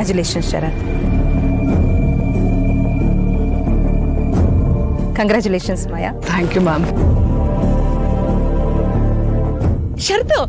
Congratulations Sharath. Congratulations Maya. Thank you ma'am. Sharath,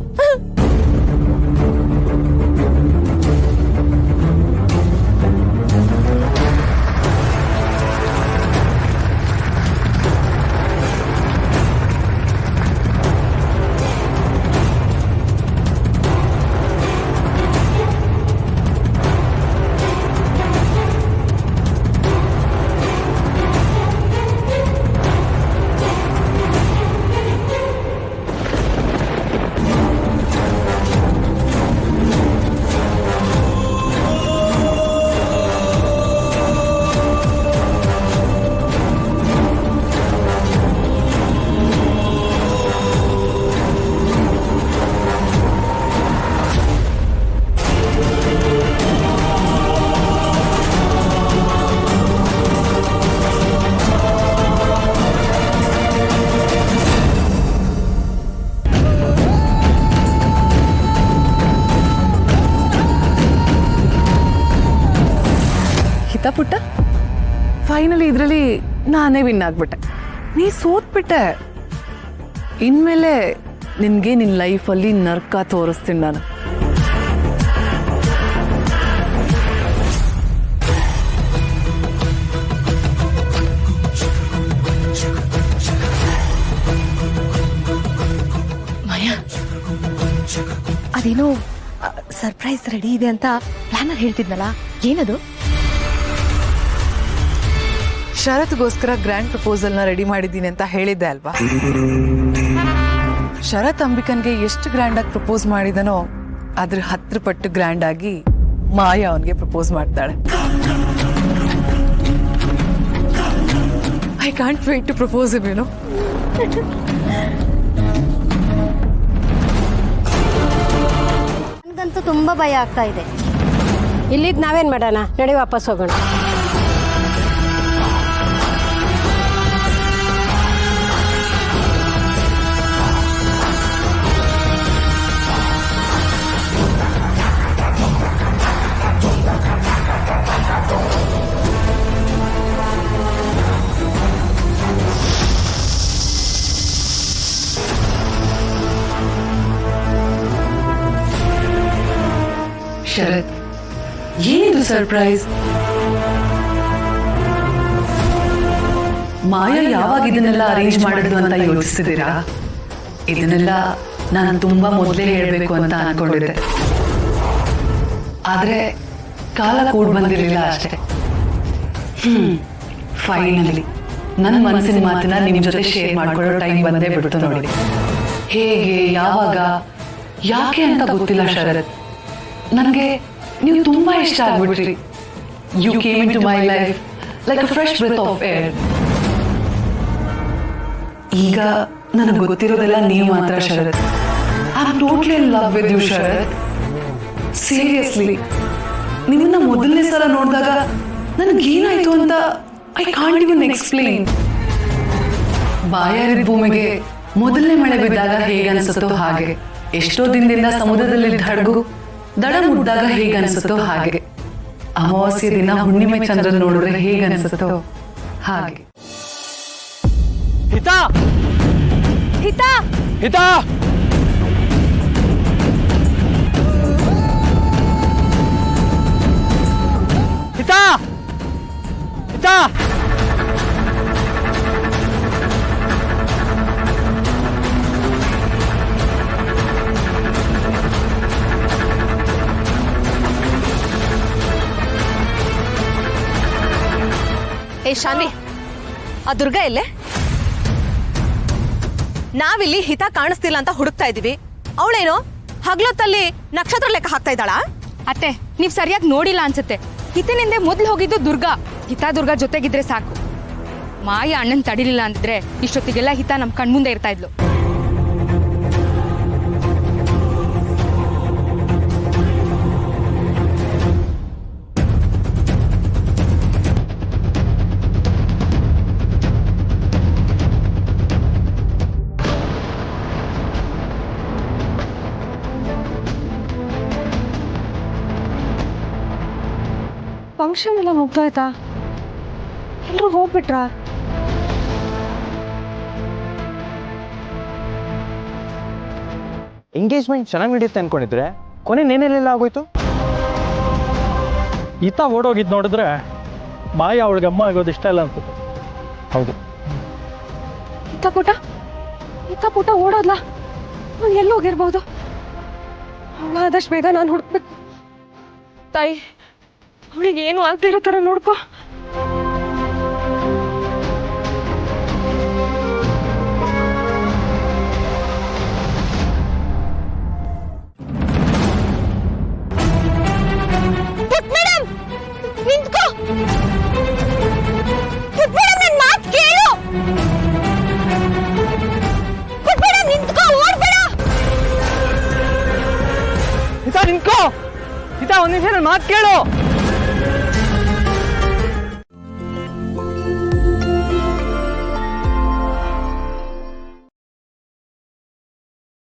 ಪುಟ್ಟ, finally ಇದರಲ್ಲಿ ನಾನೇ ವಿನ್ ಆಗ್ಬಿಟ್ಟೆ. ನೀ ಸೋತ್ಬಿಟ್ಟೆ. ಇನ್ಮೇಲೆ ನಿನ್ಗೆ ನಿನ್ನ ಲೈಫಲ್ಲಿ ನರ್ಕ ತೋರಿಸ್ತೀನಿ ನಾನು. ಮಾಯಾ, ಅದೇನೋ ಸರ್ಪ್ರೈಸ್ ರೆಡಿ ಇದೆ ಅಂತ ಪ್ಲಾನರ್ ಹೇಳ್ತಿದ್ನಲ್ಲ, ಏನದು? ಶರತ್ಗೋಸ್ಕರ ಗ್ರ್ಯಾಂಡ್ ಪ್ರಪೋಸಲ್ನ ರೆಡಿ ಮಾಡಿದ್ದೀನಿ ಅಂತ ಹೇಳಿದ್ದೆ ಅಲ್ವಾ? ಶರತ್ ಅಂಬಿಕನ್ಗೆ ಎಷ್ಟು ಗ್ರ್ಯಾಂಡ್ ಆಗಿ ಪ್ರಪೋಸ್ ಮಾಡಿದನೋ ಅದ್ರ 10 ಪಟ್ಟು ಗ್ರ್ಯಾಂಡ್ ಆಗಿ ಮಾಯಾ ಅವನ್ಗೆ ಪ್ರಪೋಸ್ ಮಾಡ್ತಾಳೆ. I can't wait to propose him, you know. ನನಗಂತೂ ತುಂಬಾ ಭಯ ಆಗ್ತಾ ಇದೆ. ಇಲ್ಲಿದ್ ನಾವೇನ್ ಮಾಡೋಣ, ನಡಿ ವಾಪಸ್ ಹೋಗೋಣ. ಶರತ್, ಏನಿದು ಸರ್ಪ್ರೈಸ್? ಮಾಯಾ ಯಾವಾಗ ಇದನ್ನೆಲ್ಲ ಅರೇಂಜ್ ಮಾಡಿದ್ರು ಅಂತ ಯೋಚಿಸ್ತಿದ್ದೀರಾ? ಇದನ್ನೆಲ್ಲ ನಾನು ತುಂಬಾ ಮೊದಲೇ ಹೇಳಬೇಕು ಅಂತ ಅನ್ಕೊಂಡಿದ್ದೆ, ಆದ್ರೆ ಕಾಲ ಕೂಡ್ ಬಂದಿರಲಿಲ್ಲ ಅಷ್ಟೇ. ಫೈನಲಿ ನನ್ನ ಮನಸ್ಸಿನ ಮಾತನ್ನ ನಿಮ್ ಜೊತೆ ಶೇರ್ ಮಾಡ್ಕೊಳ್ಳೋ ಟೈಮ್ ಬಂದೇ ಬಿಡ್ತು ನೋಡಿ. ಹೇಗೆ, ಯಾವಾಗ, ಯಾಕೆ ಅಂತ ಗೊತ್ತಿಲ್ಲ ಶರತ್, ನನಗೆ ನೀವು ತುಂಬಾ ಇಷ್ಟ ಆಗ್ಬಿಟ್ರಿ. You came into my life like a fresh breath of air. ಈಗ ನನಗೆ ಗೊತ್ತಿರೋದೆಲ್ಲ ನೀವು ಮಾತ್ರ Sharath. I am totally in love with you Sharath. Seriously, ನಿಮ್ಮನ್ನ ಮೊದಲನೇ ಸಲ ನೋಡಿದಾಗ ನನಗೇನಾಯ್ತು ಅಂತ ಐ ಕಾಂಟ್ ಇವನ್ ಎಕ್ಸ್ಪ್ಲೇನ್. ಬಾಯಾರಿದ ಭೂಮಿಗೆ ಮೊದಲನೇ ಮಳೆ ಬಿದ್ದಾಗ ಹೇಗೆ ಅನ್ಸುತ್ತೋ ಹಾಗೆ, ಎಷ್ಟೋ ದಿನದಿಂದ ಸಮುದ್ರದಲ್ಲಿ ಹಡಗು ದಡ ಮುಟ್ದಾಗ ಹೇಗೆ ಅನ್ಸುತ್ತೋ ಹಾಗೆ, ಅಮಾವಾಸ್ಯ ದಿನ ಹುಣ್ಣಿಮೆ ಚಂದ್ರನ್ ನೋಡಿದ್ರೆ ಹೇಗೆ ಅನ್ಸುತ್ತೋ ಹಾಗೆ. ಹಿತಾ ಹಿತಾ ಹಿತಾ ಹಿತಾ ಹಿತಾ ಏ ಶಾನ್ವಿ, ಆ ದುರ್ಗಾ ಎಲ್ಲೇ? ನಾವಿಲ್ಲಿ ಹಿತ ಕಾಣಿಸ್ತಿಲ್ಲ ಅಂತ ಹುಡುಕ್ತಾ ಇದೀವಿ. ಅವಳೇನೋ ಹಗ್ಲೊತ್ತಲ್ಲಿ ನಕ್ಷತ್ರ ಲೆಕ್ಕ ಹಾಕ್ತಾ ಇದ್ದಾಳಾ? ಅತ್ತೆ, ನೀವ್ ಸರಿಯಾಗಿ ನೋಡಿಲ್ಲ ಅನ್ಸುತ್ತೆ. ಹಿತನಿಂದೆ ಮೊದ್ಲು ಹೋಗಿದ್ದು ದುರ್ಗಾ. ಹಿತ ದುರ್ಗಾ ಜೊತೆಗಿದ್ರೆ ಸಾಕು. ಮಾಯ ಅಣ್ಣನ್ ತಡಿಲಿಲ್ಲ ಅಂದಿದ್ರೆ ಇಷ್ಟೊತ್ತಿಗೆಲ್ಲ ಹಿತ ನಮ್ ಕಣ್ಮುಂದೆ ಇರ್ತಾ ಇದ್ಲು. ಫಂಕ್ಷನ್ ಎಲ್ಲ ಮುಗ್ದೋಯ್ತಾ? ಎಲ್ಲರೂ ಹೋಗ್ಬಿಟ್ರಾ? ಎಂಗೇಜ್ಮೆಂಟ್ ಚೆನ್ನಾಗಿ ನಡೆಯುತ್ತೆ ಅನ್ಕೊಂಡಿದ್ರೆ ಕೊನೆ ನೇನೆಲ್ಲ ಆಗೋಯ್ತು. ಈತ ಓಡೋಗಿದ್ದು ನೋಡಿದ್ರೆ ಮಾಯ ಅವಳಿಗೆ ಅಮ್ಮ ಆಗೋದು ಇಷ್ಟ ಇಲ್ಲ ಅನ್ಸುತ್ತೆ. ಹೌದು, ಇತ್ತ ಪುಟ ಓಡೋದ್ಲ? ಅವ್ನು ಎಲ್ಲಿ ಹೋಗಿರ್ಬೋದು? ಆದಷ್ಟು ಬೇಗ ನಾನು ಹುಡುಕ್ಬೇಕು. ತಾಯಿ, ಅವಳಿಗೆ ಏನು ಆಗದೆ ಇರೋ ಥರ ನೋಡ್ಕೊ. ಹಿತಾ ನಿಂತ್ಕೋ. ಹಿತಾ, ಒಂದ್ ನಿಮಿಷ ನನ್ನ ಮಾತು ಕೇಳು.